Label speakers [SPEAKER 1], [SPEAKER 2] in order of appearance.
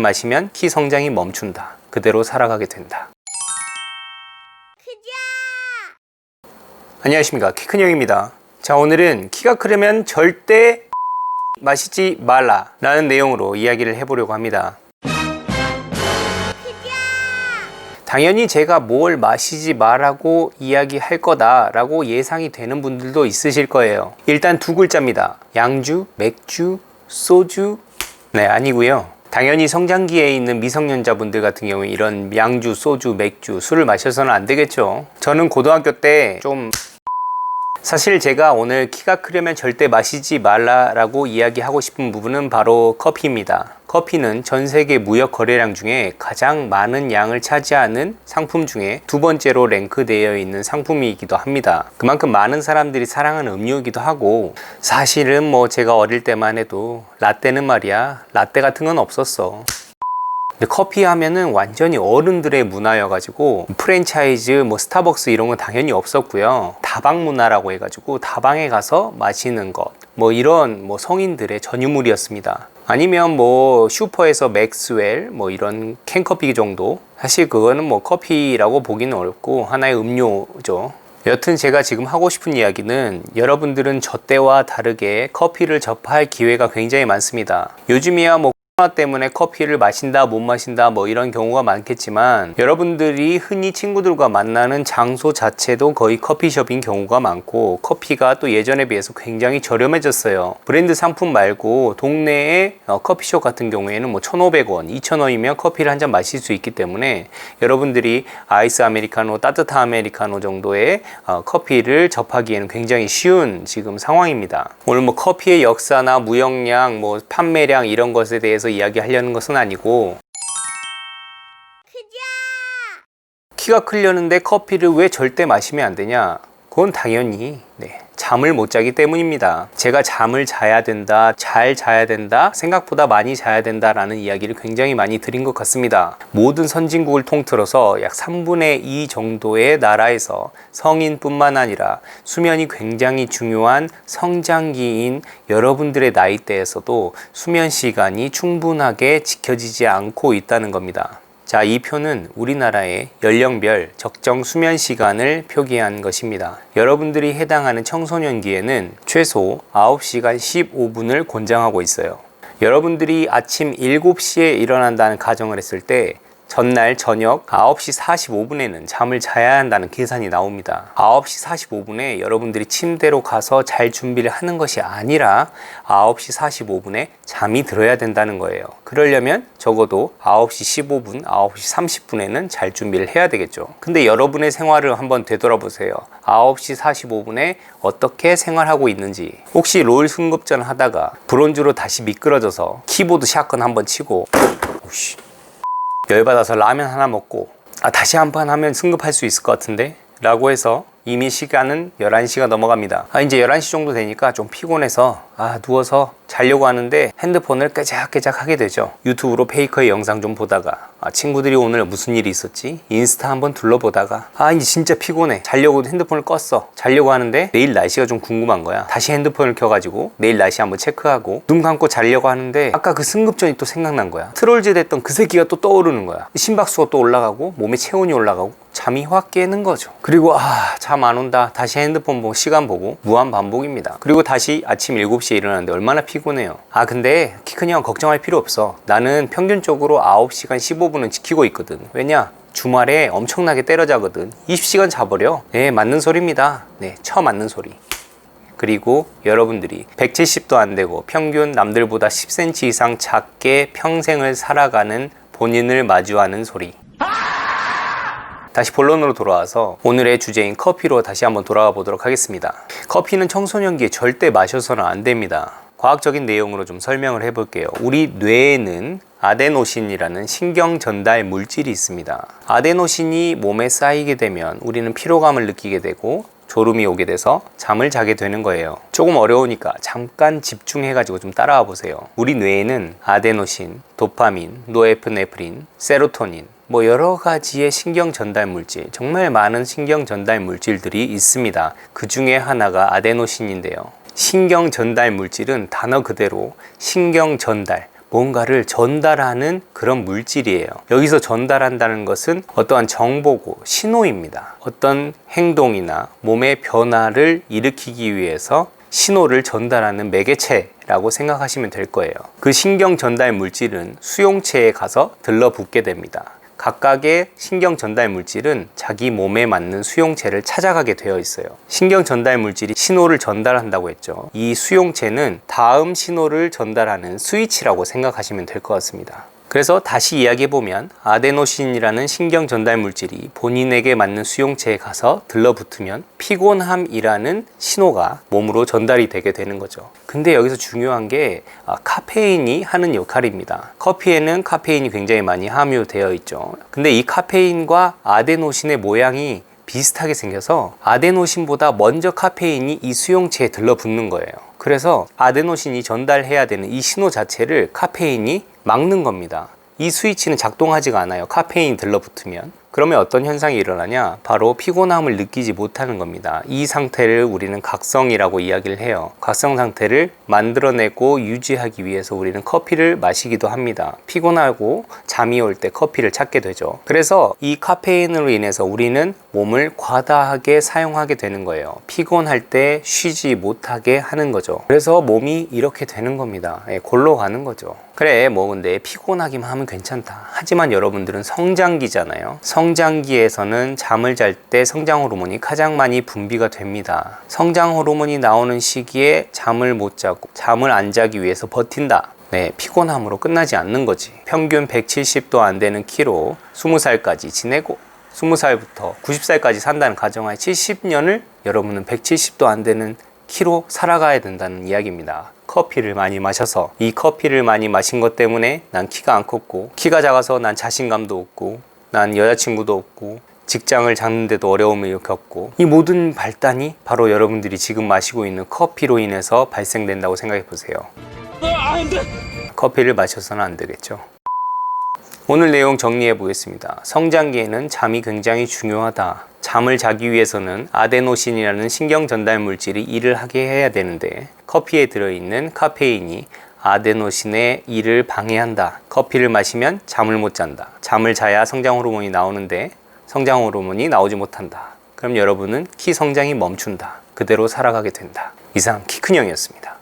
[SPEAKER 1] 마시면 키 성장이 멈춘다. 그대로 살아가게 된다. 안녕하십니까, 키큰 형입니다. 자, 오늘은 키가 크려면 절대 마시지 말라 라는 내용으로 이야기를 해보려고 합니다. 당연히 제가 뭘 마시지 말라고 이야기할 거다라고 예상이 되는 분들도 있으실 거예요. 일단 두 글자입니다. 양주, 맥주, 소주. 네, 아니고요. 당연히 성장기에 있는 미성년자분들 같은 경우에 이런 양주, 소주, 맥주, 술을 마셔서는 안 되겠죠. 저는 고등학교 때 좀 사실 제가 오늘 키가 크려면 절대 마시지 말라라고 이야기하고 싶은 부분은 바로 커피입니다. 커피는 전 세계 무역 거래량 중에 가장 많은 양을 차지하는 상품 중에 두 번째로 랭크되어 있는 상품이기도 합니다. 그만큼 많은 사람들이 사랑하는 음료이기도 하고, 사실은 뭐 제가 어릴 때만 해도 라떼는 말이야, 라떼 같은 건 없었어. 근데 커피 하면은 완전히 어른들의 문화여가지고 프랜차이즈 뭐 스타벅스 이런 건 당연히 없었고요. 다방 문화라고 해가지고 다방에 가서 마시는 것, 뭐 이런 뭐 성인들의 전유물이었습니다. 아니면 뭐 슈퍼에서 맥스웰 뭐 이런 캔커피 정도, 사실 그거는 뭐 커피라고 보기는 어렵고 하나의 음료죠. 여튼 제가 지금 하고 싶은 이야기는, 여러분들은 저 때와 다르게 커피를 접할 기회가 굉장히 많습니다. 요즘이야 뭐 코로나 때문에 커피를 마신다 못 마신다 뭐 이런 경우가 많겠지만, 여러분들이 흔히 친구들과 만나는 장소 자체도 거의 커피숍인 경우가 많고, 커피가 또 예전에 비해서 굉장히 저렴해졌어요. 브랜드 상품 말고 동네의 커피숍 같은 경우에는 뭐 1,500원, 2,000원이면 커피를 한 잔 마실 수 있기 때문에 여러분들이 아이스 아메리카노, 따뜻한 아메리카노 정도의 커피를 접하기에는 굉장히 쉬운 지금 상황입니다. 오늘 뭐 커피의 역사나 무역량, 뭐 판매량 이런 것에 대해서 이야기하려는 것은 아니고, 키가 크려는데 커피를 왜 절대 마시면 안 되냐? 그건 당연히 잠을 못 자기 때문입니다. 제가 잠을 자야 된다, 잘 자야 된다, 생각보다 많이 자야 된다 라는 이야기를 굉장히 많이 드린 것 같습니다. 모든 선진국을 통틀어서 약 3분의 2 정도의 나라에서 성인뿐만 아니라 수면이 굉장히 중요한 성장기인 여러분들의 나이대에서도 수면 시간이 충분하게 지켜지지 않고 있다는 겁니다. 자, 이 표는 우리나라의 연령별 적정 수면 시간을 표기한 것입니다. 여러분들이 해당하는 청소년기에는 최소 9시간 15분을 권장하고 있어요. 여러분들이 아침 7시에 일어난다는 가정을 했을 때 전날 저녁 9시 45분에는 잠을 자야 한다는 계산이 나옵니다. 9시 45분에 여러분들이 침대로 가서 잘 준비를 하는 것이 아니라 9시 45분에 잠이 들어야 된다는 거예요. 그러려면 적어도 9시 15분, 9시 30분에는 잘 준비를 해야 되겠죠. 근데 여러분의 생활을 한번 되돌아보세요. 9시 45분에 어떻게 생활하고 있는지. 혹시 롤 승급전 하다가 브론즈로 다시 미끄러져서 키보드 샷건 한번 치고 열받아서 라면 하나 먹고 다시 한 판 하면 승급할 수 있을 것 같은데? 라고 해서 이미 시간은 11시가 넘어갑니다. 이제 11시 정도 되니까 좀 피곤해서 누워서 자려고 하는데 핸드폰을 깨작깨작 하게 되죠. 유튜브로 페이커의 영상 좀 보다가 친구들이 오늘 무슨 일이 있었지? 인스타 한번 둘러보다가 이제 진짜 피곤해. 자려고 핸드폰을 껐어. 자려고 하는데 내일 날씨가 좀 궁금한 거야. 다시 핸드폰을 켜가지고 내일 날씨 한번 체크하고 눈 감고 자려고 하는데 아까 그 승급전이 또 생각난 거야. 트롤즈 됐던 그 새끼가 또 떠오르는 거야. 심박수가 또 올라가고 몸에 체온이 올라가고 잠이 확 깨는 거죠. 그리고 잠 안 온다. 다시 핸드폰 보고 시간 보고 무한 반복입니다. 그리고 다시 아침 7시에 일어나는데 얼마나 피곤해요. 근데 키 큰 형 걱정할 필요 없어. 나는 평균적으로 9시간 15분은 지키고 있거든. 왜냐? 주말에 엄청나게 때려자거든. 20시간 자버려. 네, 맞는 소리입니다. 네, 맞는 소리. 그리고 여러분들이 170도 안 되고 평균 남들보다 10cm 이상 작게 평생을 살아가는 본인을 마주하는 소리. 다시 본론으로 돌아와서 오늘의 주제인 커피로 다시 한번 돌아가 보도록 하겠습니다. 커피는 청소년기에 절대 마셔서는 안 됩니다. 과학적인 내용으로 좀 설명을 해볼게요. 우리 뇌에는 아데노신이라는 신경 전달 물질이 있습니다. 아데노신이 몸에 쌓이게 되면 우리는 피로감을 느끼게 되고 졸음이 오게 돼서 잠을 자게 되는 거예요. 조금 어려우니까 잠깐 집중해가지고 좀 따라와 보세요. 우리 뇌에는 아데노신, 도파민, 노에프네프린, 세로토닌 뭐 여러 가지의 신경 전달 물질, 정말 많은 신경 전달 물질들이 있습니다. 그 중에 하나가 아데노신인데요. 신경 전달 물질은 단어 그대로 신경 전달, 뭔가를 전달하는 그런 물질이에요. 여기서 전달한다는 것은 어떠한 정보고 신호입니다. 어떤 행동이나 몸의 변화를 일으키기 위해서 신호를 전달하는 매개체라고 생각하시면 될 거예요. 그 신경 전달 물질은 수용체에 가서 들러붙게 됩니다. 각각의 신경 전달 물질은 자기 몸에 맞는 수용체를 찾아가게 되어 있어요. 신경 전달 물질이 신호를 전달한다고 했죠. 이 수용체는 다음 신호를 전달하는 스위치라고 생각하시면 될 것 같습니다. 그래서 다시 이야기해보면 아데노신이라는 신경 전달 물질이 본인에게 맞는 수용체에 가서 들러붙으면 피곤함이라는 신호가 몸으로 전달이 되게 되는 거죠. 근데 여기서 중요한 게 카페인이 하는 역할입니다. 커피에는 카페인이 굉장히 많이 함유되어 있죠. 근데 이 카페인과 아데노신의 모양이 비슷하게 생겨서 아데노신보다 먼저 카페인이 이 수용체에 들러붙는 거예요. 그래서 아데노신이 전달해야 되는 이 신호 자체를 카페인이 막는 겁니다. 이 스위치는 작동하지가 않아요. 카페인이 들러붙으면. 그러면 어떤 현상이 일어나냐? 바로 피곤함을 느끼지 못하는 겁니다. 이 상태를 우리는 각성이라고 이야기를 해요. 각성 상태를 만들어내고 유지하기 위해서 우리는 커피를 마시기도 합니다. 피곤하고 잠이 올 때 커피를 찾게 되죠. 그래서 이 카페인으로 인해서 우리는 몸을 과다하게 사용하게 되는 거예요. 피곤할 때 쉬지 못하게 하는 거죠. 그래서 몸이 이렇게 되는 겁니다. 골로 가는 거죠. 그래 뭐 근데 피곤하기만 하면 괜찮다. 하지만 여러분들은 성장기잖아요. 성장기에서는 잠을 잘 때 성장 호르몬이 가장 많이 분비가 됩니다. 성장 호르몬이 나오는 시기에 잠을 못 자고 잠을 안 자기 위해서 버틴다. 네, 피곤함으로 끝나지 않는 거지. 평균 170도 안 되는 키로 20살까지 지내고 20살부터 90살까지 산다는 가정하에 70년을 여러분은 170도 안 되는 키로 살아가야 된다는 이야기입니다. 커피를 많이 마셔서 이 커피를 많이 마신 것 때문에 난 키가 안 컸고 키가 작아서 난 자신감도 없고 난 여자친구도 없고 직장을 잡는데도 어려움을 겪었고 이 모든 발단이 바로 여러분들이 지금 마시고 있는 커피로 인해서 발생된다고 생각해 보세요. 커피를 마셔서는 안 되겠죠. 오늘 내용 정리해 보겠습니다. 성장기에는 잠이 굉장히 중요하다. 잠을 자기 위해서는 아데노신이라는 신경 전달 물질이 일을 하게 해야 되는데 커피에 들어있는 카페인이 아데노신의 일을 방해한다. 커피를 마시면 잠을 못 잔다. 잠을 자야 성장 호르몬이 나오는데 성장 호르몬이 나오지 못한다. 그럼 여러분은 키 성장이 멈춘다. 그대로 살아가게 된다. 이상 키큰형이었습니다.